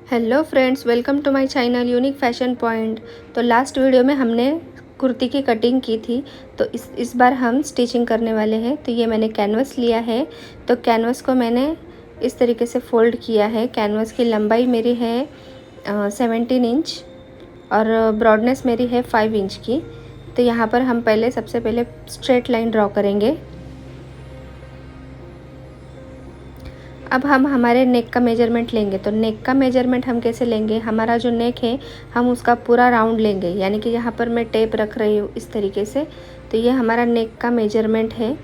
Hello friends, welcome to my channel unique fashion point. तो last video में हमने कुर्ती की कटिंग की थी, तो इस बार हम स्टिचिंग करने वाले हैं। तो ये मैंने कैनवस लिया है। तो कैनवस को मैंने इस तरीके से फ़ोल्ड किया है। कैनवस की लंबाई मेरी है 17 इंच और ब्रॉडनेस मेरी है 5 इंच की। तो यहाँ पर हम सबसे पहले स्ट्रेट लाइन ड्रॉ करेंगे। अब हम हमारे नेक का मेजरमेंट लेंगे। तो नेक का मेजरमेंट हम कैसे लेंगे? हमारा जो नेक है हम उसका पूरा राउंड लेंगे, यानी कि यहाँ पर मैं टेप रख रही हूँ इस तरीके से। तो ये हमारा नेक का मेजरमेंट है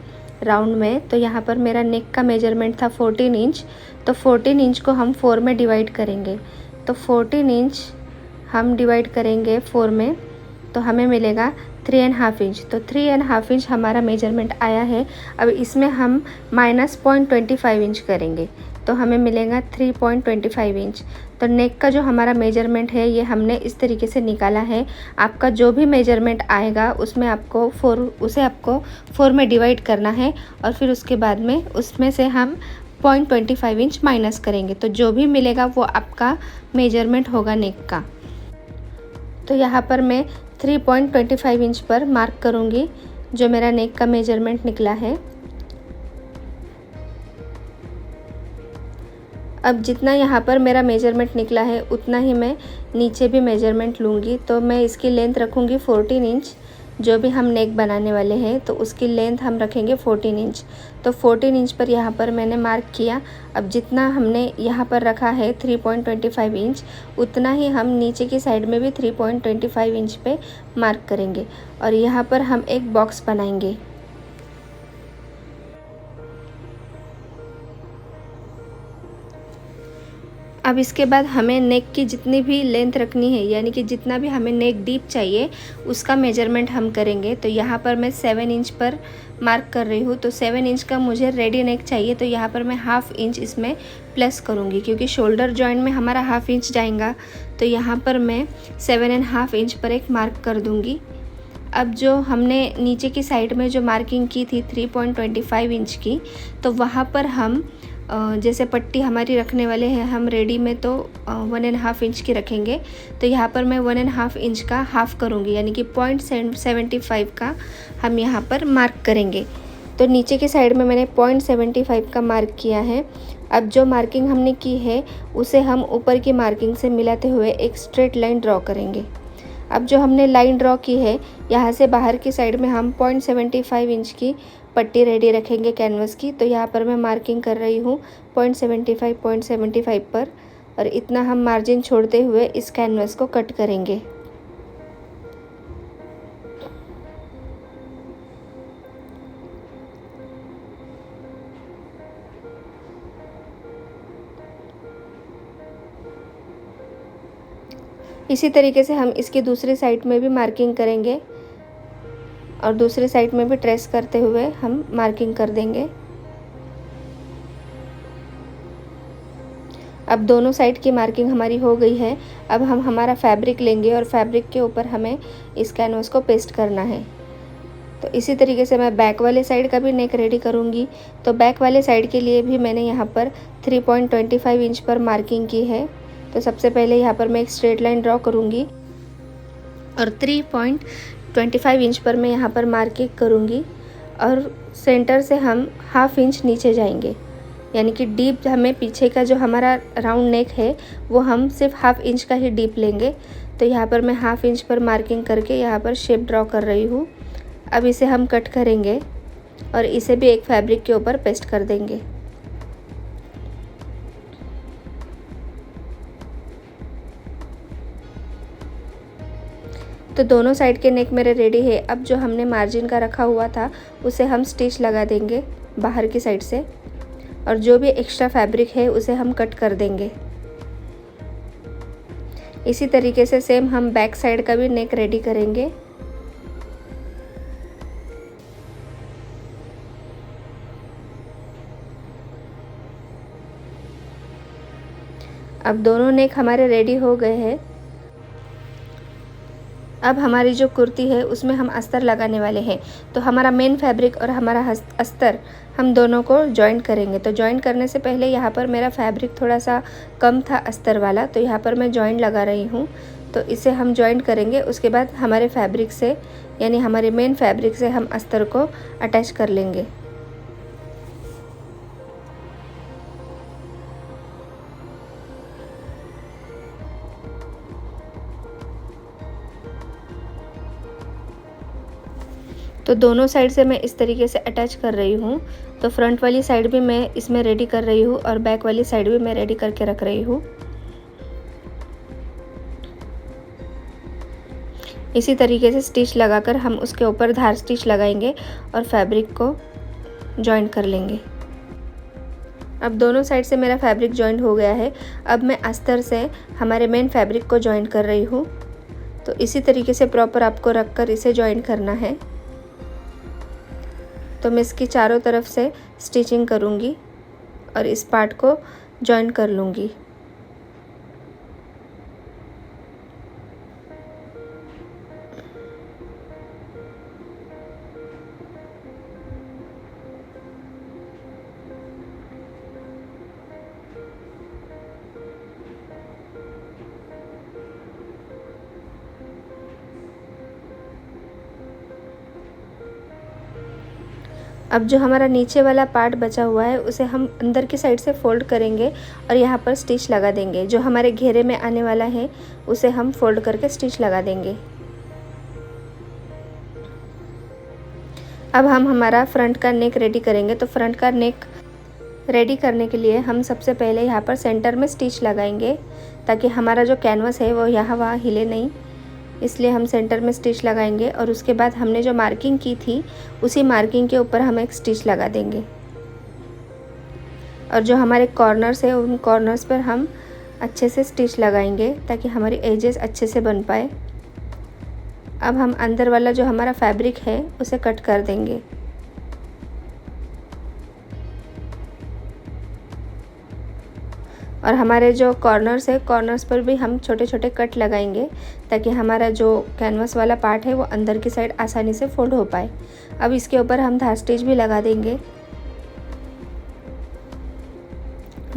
राउंड में। तो यहाँ पर मेरा नेक का मेजरमेंट था 14 इंच। तो 14 इंच को हम 4 में डिवाइड करेंगे। तो 14 इंच हम डिवाइड करेंगे 4 में, तो हमें मिलेगा 3.5 इंच। तो 3.5 इंच हमारा मेजरमेंट आया है। अब इसमें हम -0.25 इंच करेंगे, तो हमें मिलेगा 3.25 इंच। तो नेक का जो हमारा मेजरमेंट है ये हमने इस तरीके से निकाला है। आपका जो भी मेजरमेंट आएगा उसमें आपको 4 में डिवाइड करना है, और फिर उसके बाद में उसमें से हम 0.25 इंच माइनस करेंगे। तो जो भी मिलेगा वो आपका मेजरमेंट होगा नेक का। तो यहाँ पर मैं 3.25 इंच पर मार्क करूँगी जो मेरा नेक का मेजरमेंट निकला है। अब जितना यहाँ पर मेरा मेजरमेंट निकला है उतना ही मैं नीचे भी मेजरमेंट लूँगी। तो मैं इसकी लेंथ रखूँगी 14 इंच। जो भी हम नेक बनाने वाले हैं तो उसकी लेंथ हम रखेंगे 14 इंच। तो 14 इंच पर यहाँ पर मैंने मार्क किया। अब जितना हमने यहाँ पर रखा है 3.25 इंच, उतना ही हम नीचे की साइड में भी 3.25 इंच पे मार्क करेंगे, और यहाँ पर हम एक बॉक्स बनाएंगे। अब इसके बाद हमें नेक की जितनी भी लेंथ रखनी है, यानी कि जितना भी हमें नेक डीप चाहिए उसका मेजरमेंट हम करेंगे। तो यहाँ पर मैं 7 इंच पर मार्क कर रही हूँ। तो 7 इंच का मुझे रेडी नेक चाहिए, तो यहाँ पर मैं हाफ़ इंच इसमें प्लस करूँगी, क्योंकि शोल्डर जॉइंट में हमारा हाफ़ इंच जाएगा। तो यहाँ पर मैं 7.5 इंच पर एक मार्क कर दूँगी। अब जो हमने नीचे की साइड में जो मार्किंग की थी 3.25 इंच की, तो वहाँ पर हम जैसे पट्टी हमारी रखने वाले हैं हम रेडी में, तो 1.5 इंच की रखेंगे। तो यहाँ पर मैं 1.5 इंच का हाफ़ करूँगी, यानी कि 0.75 का हम यहाँ पर मार्क करेंगे। तो नीचे की साइड में मैंने 0.75 का मार्क किया है। अब जो मार्किंग हमने की है उसे हम ऊपर की मार्किंग से मिलाते हुए एक स्ट्रेट लाइन ड्रॉ करेंगे। अब जो हमने लाइन ड्रॉ की है यहाँ से बाहर की साइड में हम 0.75 इंच की पट्टी रेडी रखेंगे कैनवस की। तो यहाँ पर मैं मार्किंग कर रही हूँ 0.75 पर, और इतना हम मार्जिन छोड़ते हुए इस कैनवस को कट करेंगे। इसी तरीके से हम इसकी दूसरी साइड में भी मार्किंग करेंगे, और दूसरी साइड में भी ट्रेस करते हुए हम मार्किंग कर देंगे। अब दोनों साइड की मार्किंग हमारी हो गई है। अब हम हमारा फैब्रिक लेंगे और फैब्रिक के ऊपर हमें इस कैनवस को पेस्ट करना है। तो इसी तरीके से मैं बैक वाले साइड का भी नेक रेडी करूँगी। तो बैक वाले साइड के लिए भी मैंने यहाँ पर 3.25 इंच पर मार्किंग की है। तो सबसे पहले यहाँ पर मैं एक स्ट्रेट लाइन ड्रॉ करूँगी, और 3.25 इंच पर मैं यहाँ पर मार्किंग करूँगी, और सेंटर से हम हाफ़ इंच नीचे जाएंगे, यानी कि डीप हमें पीछे का जो हमारा राउंड नेक है वो हम सिर्फ हाफ़ इंच का ही डीप लेंगे। तो यहाँ पर मैं हाफ़ इंच पर मार्किंग करके यहाँ पर शेप ड्रॉ कर रही हूँ। अब इसे हम कट करेंगे और इसे भी एक फैब्रिक के ऊपर पेस्ट कर देंगे। तो दोनों साइड के नेक मेरे रेडी है। अब जो हमने मार्जिन का रखा हुआ था उसे हम स्टिच लगा देंगे बाहर की साइड से, और जो भी एक्स्ट्रा फैब्रिक है उसे हम कट कर देंगे। इसी तरीके से सेम हम बैक साइड का भी नेक रेडी करेंगे। अब दोनों नेक हमारे रेडी हो गए हैं। अब हमारी जो कुर्ती है उसमें हम अस्तर लगाने वाले हैं। तो हमारा मेन फैब्रिक और हमारा अस्तर हम दोनों को जॉइन करेंगे। तो जॉइन करने से पहले यहाँ पर मेरा फैब्रिक थोड़ा सा कम था अस्तर वाला, तो यहाँ पर मैं जॉइन लगा रही हूँ। तो इसे हम जॉइन करेंगे, उसके बाद हमारे फैब्रिक से यानी हमारे मेन फैब्रिक से हम अस्तर को अटैच कर लेंगे। तो दोनों साइड से मैं इस तरीके से अटैच कर रही हूँ। तो फ्रंट वाली साइड भी मैं इसमें रेडी कर रही हूँ और बैक वाली साइड भी मैं रेडी करके रख रही हूँ। इसी तरीके से स्टिच लगाकर हम उसके ऊपर धार स्टिच लगाएंगे और फैब्रिक को जॉइन कर लेंगे। अब दोनों साइड से मेरा फैब्रिक जॉइन हो गया है। अब मैं अस्तर से हमारे मेन फैब्रिक को जॉइन कर रही हूँ। तो इसी तरीके से प्रॉपर आपको रख कर इसे जॉइन करना है। तो मैं इसकी चारों तरफ से स्टिचिंग करूँगी और इस पार्ट को जॉइन कर लूँगी। अब जो हमारा नीचे वाला पार्ट बचा हुआ है उसे हम अंदर की साइड से फोल्ड करेंगे और यहाँ पर स्टिच लगा देंगे। जो हमारे घेरे में आने वाला है उसे हम फोल्ड करके स्टिच लगा देंगे। अब हम हमारा फ्रंट का नेक रेडी करेंगे। तो फ्रंट का नेक रेडी करने के लिए हम सबसे पहले यहाँ पर सेंटर में स्टिच लगाएंगे ताकि हमारा जो कैनवस है वो यहाँ वहाँ हिले नहीं, इसलिए हम सेंटर में स्टिच लगाएंगे। और उसके बाद हमने जो मार्किंग की थी उसी मार्किंग के ऊपर हम एक स्टिच लगा देंगे और जो हमारे कॉर्नर्स है उन कॉर्नर्स पर हम अच्छे से स्टिच लगाएंगे ताकि हमारी एजेस अच्छे से बन पाए। अब हम अंदर वाला जो हमारा फैब्रिक है उसे कट कर देंगे। और हमारे जो कॉर्नर्स है कॉर्नर्स पर भी हम छोटे छोटे कट लगाएंगे ताकि हमारा जो कैनवस वाला पार्ट है वो अंदर की साइड आसानी से फोल्ड हो पाए। अब इसके ऊपर हम धार स्टिच भी लगा देंगे।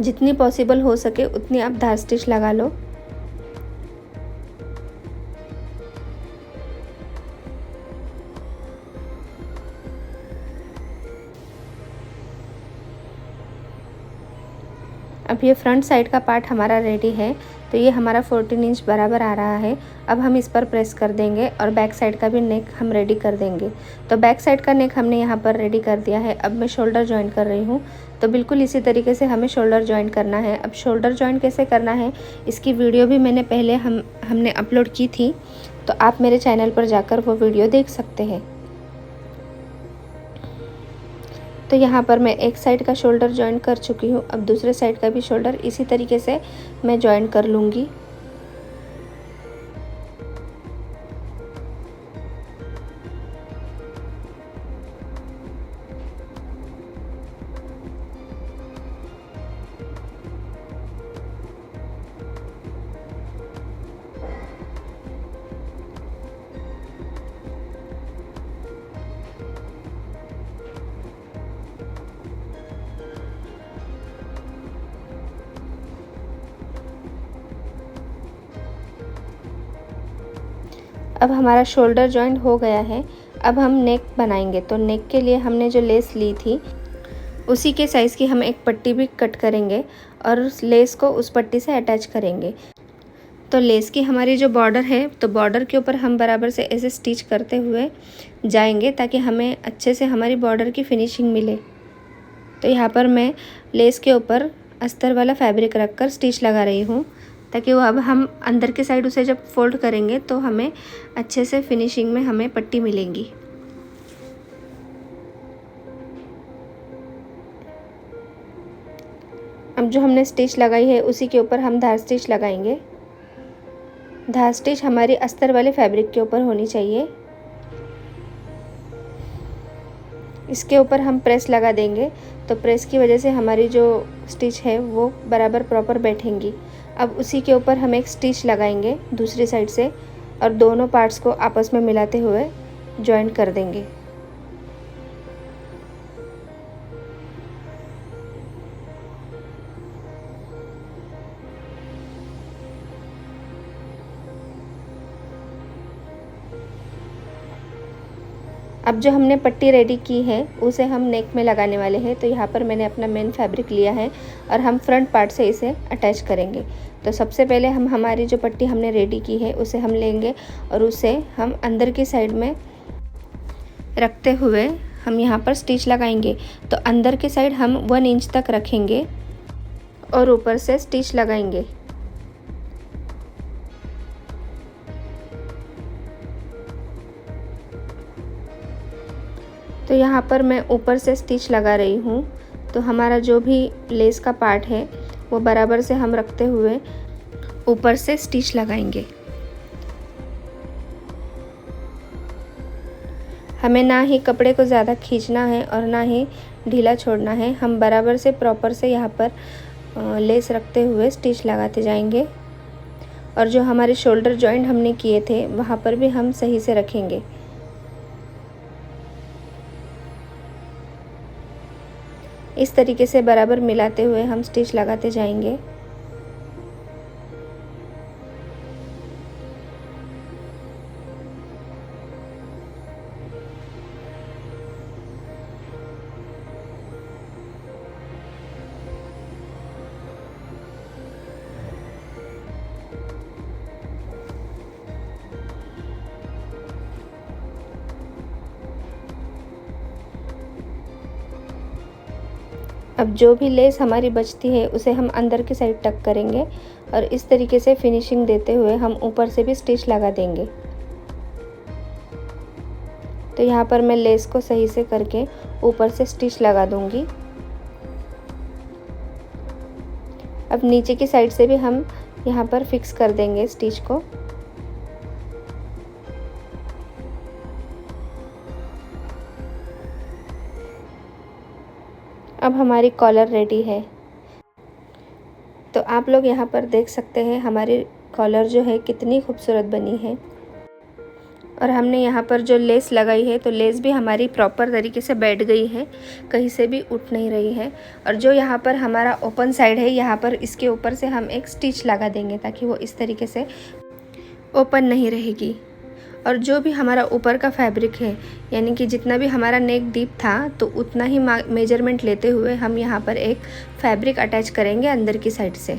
जितनी पॉसिबल हो सके उतनी आप धार स्टिच लगा लो। अब ये फ्रंट साइड का पार्ट हमारा रेडी है। तो ये हमारा 14 इंच बराबर आ रहा है। अब हम इस पर प्रेस कर देंगे और बैक साइड का भी नेक हम रेडी कर देंगे। तो बैक साइड का नेक हमने यहाँ पर रेडी कर दिया है। अब मैं शोल्डर जॉइन कर रही हूँ। तो बिल्कुल इसी तरीके से हमें शोल्डर जॉइन करना है। अब शोल्डर जॉइन कैसे करना है इसकी वीडियो भी मैंने पहले हमने अपलोड की थी, तो आप मेरे चैनल पर जाकर वो वीडियो देख सकते हैं। तो यहाँ पर मैं एक साइड का शोल्डर जॉइन कर चुकी हूँ। अब दूसरे साइड का भी शोल्डर इसी तरीके से मैं जॉइन कर लूँगी। अब हमारा शोल्डर जॉइन हो गया है। अब हम नेक बनाएंगे। तो नेक के लिए हमने जो लेस ली थी उसी के साइज़ की हम एक पट्टी भी कट करेंगे और उस लेस को उस पट्टी से अटैच करेंगे। तो लेस की हमारी जो बॉर्डर है तो बॉर्डर के ऊपर हम बराबर से ऐसे स्टिच करते हुए जाएंगे ताकि हमें अच्छे से हमारी बॉर्डर की फिनिशिंग मिले। तो यहाँ पर मैं लेस के ऊपर अस्तर वाला फैब्रिक रख कर स्टिच लगा रही हूँ ताकि वो अब हम अंदर के साइड उसे जब फोल्ड करेंगे तो हमें अच्छे से फिनिशिंग में हमें पट्टी मिलेंगी। अब जो हमने स्टिच लगाई है उसी के ऊपर हम धार स्टिच लगाएंगे। धार स्टिच हमारी अस्तर वाले फैब्रिक के ऊपर होनी चाहिए। इसके ऊपर हम प्रेस लगा देंगे। तो प्रेस की वजह से हमारी जो स्टिच है वो बराबर प्रॉपर बैठेंगी। अब उसी के ऊपर हम एक स्टिच लगाएंगे दूसरी साइड से और दोनों पार्ट्स को आपस में मिलाते हुए जॉइंट कर देंगे। अब जो हमने पट्टी रेडी की है उसे हम नेक में लगाने वाले हैं। तो यहाँ पर मैंने अपना मेन फैब्रिक लिया है और हम फ्रंट पार्ट से इसे अटैच करेंगे। तो सबसे पहले हम हमारी जो पट्टी हमने रेडी की है उसे हम लेंगे और उसे हम अंदर की साइड में रखते हुए हम यहाँ पर स्टिच लगाएंगे। तो अंदर की साइड हम 1 इंच तक रखेंगे और ऊपर से स्टिच लगाएंगे। तो यहाँ पर मैं ऊपर से स्टिच लगा रही हूँ। तो हमारा जो भी लेस का पार्ट है वो बराबर से हम रखते हुए ऊपर से स्टिच लगाएंगे। हमें ना ही कपड़े को ज़्यादा खींचना है और ना ही ढीला छोड़ना है। हम बराबर से प्रॉपर से यहाँ पर लेस रखते हुए स्टिच लगाते जाएंगे। और जो हमारे शोल्डर जॉइंट हमने किए थे वहाँ पर भी हम सही से रखेंगे। इस तरीके से बराबर मिलाते हुए हम स्टिच लगाते जाएंगे। अब जो भी लेस हमारी बचती है उसे हम अंदर की साइड टक करेंगे और इस तरीके से फिनिशिंग देते हुए हम ऊपर से भी स्टिच लगा देंगे। तो यहाँ पर मैं लेस को सही से करके ऊपर से स्टिच लगा दूंगी। अब नीचे की साइड से भी हम यहाँ पर फिक्स कर देंगे स्टिच को। अब हमारी कॉलर रेडी है। तो आप लोग यहाँ पर देख सकते हैं हमारी कॉलर जो है कितनी खूबसूरत बनी है। और हमने यहाँ पर जो लेस लगाई है तो लेस भी हमारी प्रॉपर तरीके से बैठ गई है, कहीं से भी उठ नहीं रही है। और जो यहाँ पर हमारा ओपन साइड है यहाँ पर इसके ऊपर से हम एक स्टिच लगा देंगे ताकि वो इस तरीके से ओपन नहीं रहेगी। और जो भी हमारा ऊपर का फैब्रिक है यानी कि जितना भी हमारा नेक डीप था तो उतना ही मेजरमेंट लेते हुए हम यहाँ पर एक फैब्रिक अटैच करेंगे अंदर की साइड से।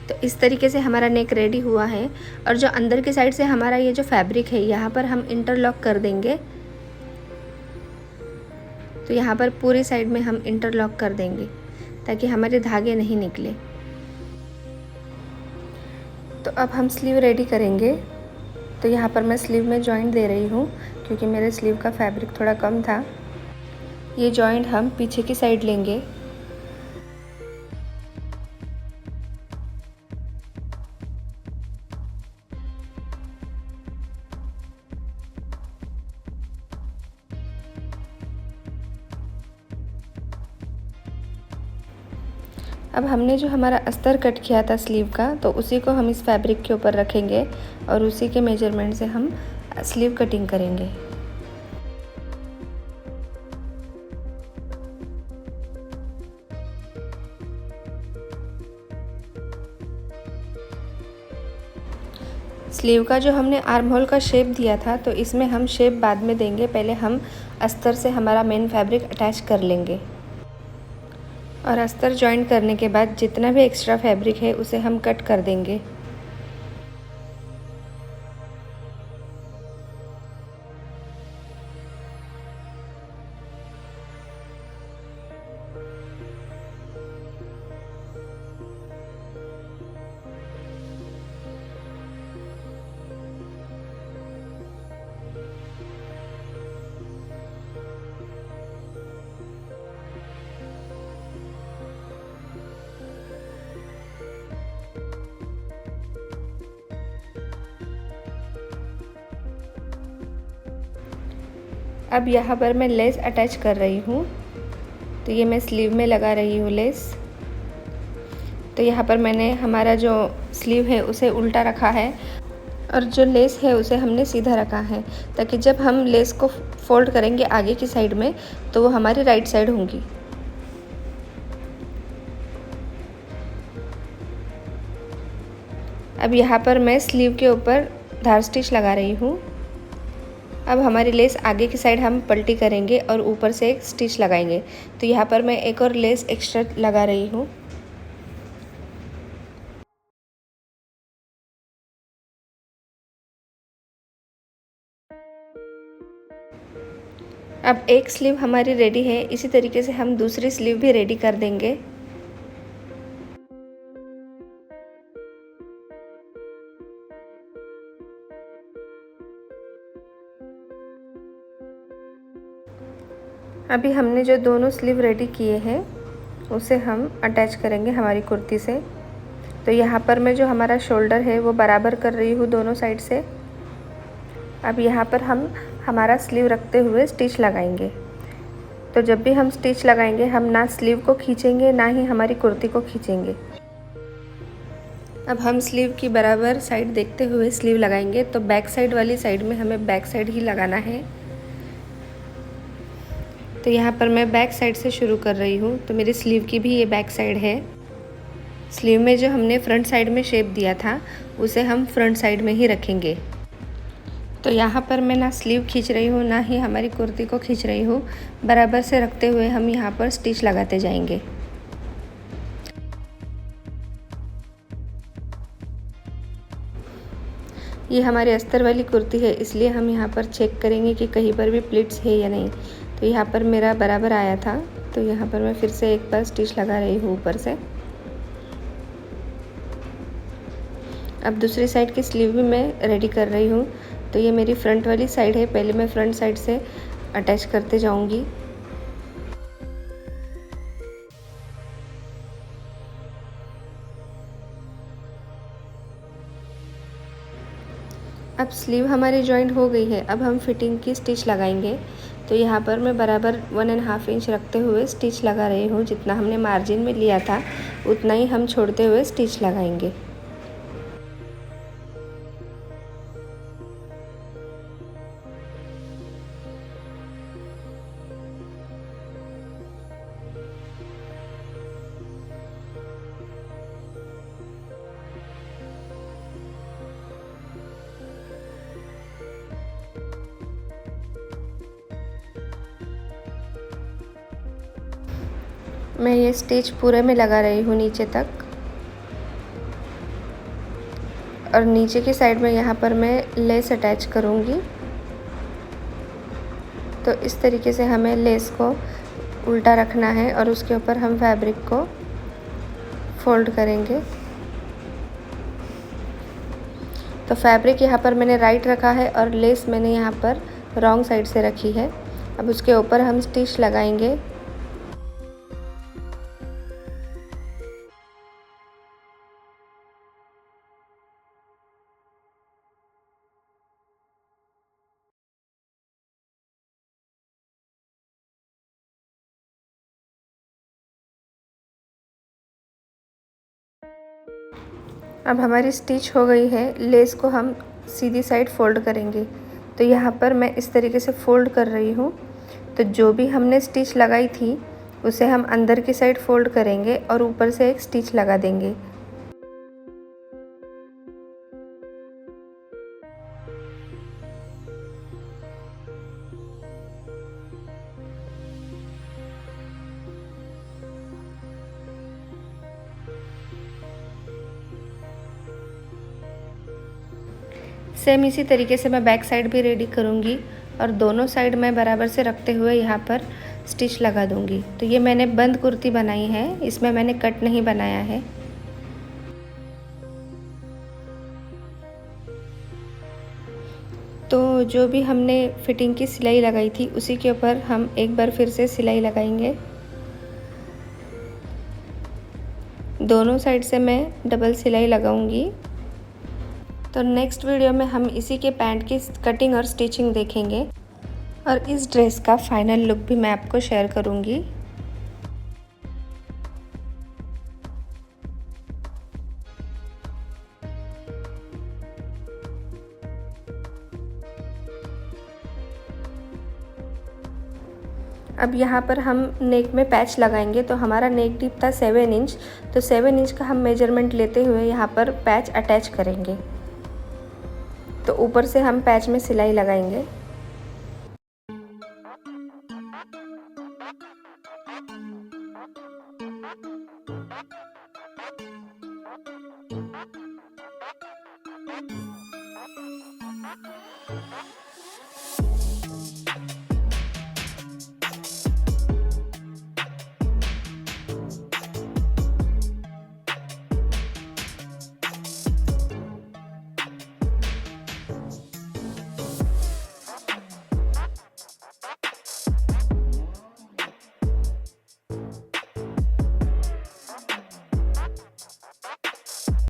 तो इस तरीके से हमारा नेक रेडी हुआ है। और जो अंदर की साइड से हमारा ये जो फैब्रिक है यहाँ पर हम इंटरलॉक कर देंगे। तो यहाँ पर पूरी साइड में हम इंटरलॉक कर देंगे ताकि हमारे धागे नहीं निकले। तो अब हम स्लीव रेडी करेंगे। तो यहाँ पर मैं स्लीव में जॉइंट दे रही हूँ क्योंकि मेरे स्लीव का फैब्रिक थोड़ा कम था। ये जॉइंट हम पीछे की साइड लेंगे। अब हमने जो हमारा अस्तर कट किया था स्लीव का तो उसी को हम इस फैब्रिक के ऊपर रखेंगे और उसी के मेजरमेंट से हम स्लीव कटिंग करेंगे। स्लीव का जो हमने आर्म होल का शेप दिया था तो इसमें हम शेप बाद में देंगे, पहले हम अस्तर से हमारा मेन फैब्रिक अटैच कर लेंगे। और अस्तर जॉइंट करने के बाद जितना भी एक्स्ट्रा फैब्रिक है उसे हम कट कर देंगे। अब यहाँ पर मैं लेस अटैच कर रही हूँ। तो ये मैं स्लीव में लगा रही हूँ लेस। तो यहाँ पर मैंने हमारा जो स्लीव है उसे उल्टा रखा है और जो लेस है उसे हमने सीधा रखा है, ताकि जब हम लेस को फोल्ड करेंगे आगे की साइड में तो वो हमारी राइट साइड होंगी। अब यहाँ पर मैं स्लीव के ऊपर धार स्टिच लगा रही हूँ। अब हमारी लेस आगे की साइड हम पलटी करेंगे और ऊपर से एक स्टिच लगाएंगे। तो यहाँ पर मैं एक और लेस एक्स्ट्रा लगा रही हूँ। अब एक स्लीव हमारी रेडी है, इसी तरीके से हम दूसरी स्लीव भी रेडी कर देंगे। अभी हमने जो दोनों स्लीव रेडी किए हैं उसे हम अटैच करेंगे हमारी कुर्ती से। तो यहाँ पर मैं जो हमारा शोल्डर है वो बराबर कर रही हूँ दोनों साइड से। अब यहाँ पर हम हमारा स्लीव रखते हुए स्टिच लगाएंगे। तो जब भी हम स्टिच लगाएंगे हम ना स्लीव को खींचेंगे ना ही हमारी कुर्ती को खींचेंगे। अब हम स्लीव की बराबर साइड देखते हुए स्लीव लगाएंगे। तो बैक साइड वाली साइड में हमें बैक साइड ही लगाना है। तो यहाँ पर मैं बैक साइड से शुरू कर रही हूँ। तो मेरी स्लीव की भी ये बैक साइड है। स्लीव में जो हमने फ्रंट साइड में शेप दिया था उसे हम फ्रंट साइड में ही रखेंगे। तो यहाँ पर मैं ना स्लीव खींच रही हूँ ना ही हमारी कुर्ती को खींच रही हूँ, बराबर से रखते हुए हम यहाँ पर स्टिच लगाते जाएंगे। ये हमारी अस्तर वाली कुर्ती है, इसलिए हम यहाँ पर चेक करेंगे कि कहीं पर भी प्लीट्स है या नहीं। तो यहाँ पर मेरा बराबर आया था, तो यहाँ पर मैं फिर से एक बार स्टिच लगा रही हूँ ऊपर से। अब दूसरी साइड की स्लीव भी मैं रेडी कर रही हूँ। तो ये मेरी फ्रंट वाली साइड है, पहले मैं फ्रंट साइड से अटैच करते जाऊँगी। अब स्लीव हमारी जॉइंट हो गई है। अब हम फिटिंग की स्टिच लगाएंगे। तो यहाँ पर मैं बराबर 1.5 इंच रखते हुए स्टिच लगा रही हूँ। जितना हमने मार्जिन में लिया था उतना ही हम छोड़ते हुए स्टिच लगाएंगे। मैं ये स्टिच पूरे में लगा रही हूँ नीचे तक, और नीचे की साइड में यहाँ पर मैं लेस अटैच करूँगी। तो इस तरीके से हमें लेस को उल्टा रखना है और उसके ऊपर हम फैब्रिक को फोल्ड करेंगे। तो फैब्रिक यहाँ पर मैंने राइट रखा है और लेस मैंने यहाँ पर रॉन्ग साइड से रखी है। अब उसके ऊपर हम स्टिच लगाएंगे। अब हमारी स्टिच हो गई है। लेस को हम सीधी साइड फोल्ड करेंगे। तो यहाँ पर मैं इस तरीके से फोल्ड कर रही हूँ। तो जो भी हमने स्टिच लगाई थी उसे हम अंदर की साइड फोल्ड करेंगे और ऊपर से एक स्टिच लगा देंगे। सेम इसी तरीके से मैं बैक साइड भी रेडी करूँगी और दोनों साइड मैं बराबर से रखते हुए यहाँ पर स्टिच लगा दूँगी। तो ये मैंने बंद कुर्ती बनाई है, इसमें मैंने कट नहीं बनाया है। तो जो भी हमने फिटिंग की सिलाई लगाई थी उसी के ऊपर हम एक बार फिर से सिलाई लगाएंगे। दोनों साइड से मैं डबल सिलाई लगाऊंगी। तो नेक्स्ट वीडियो में हम इसी के पैंट की कटिंग और स्टिचिंग देखेंगे और इस ड्रेस का फाइनल लुक भी मैं आपको शेयर करूंगी। अब यहाँ पर हम नेक में पैच लगाएंगे। तो हमारा नेक डीप था 7 इंच, तो 7 इंच का हम मेजरमेंट लेते हुए यहाँ पर पैच अटैच करेंगे। तो ऊपर से हम पैच में सिलाई लगाएंगे।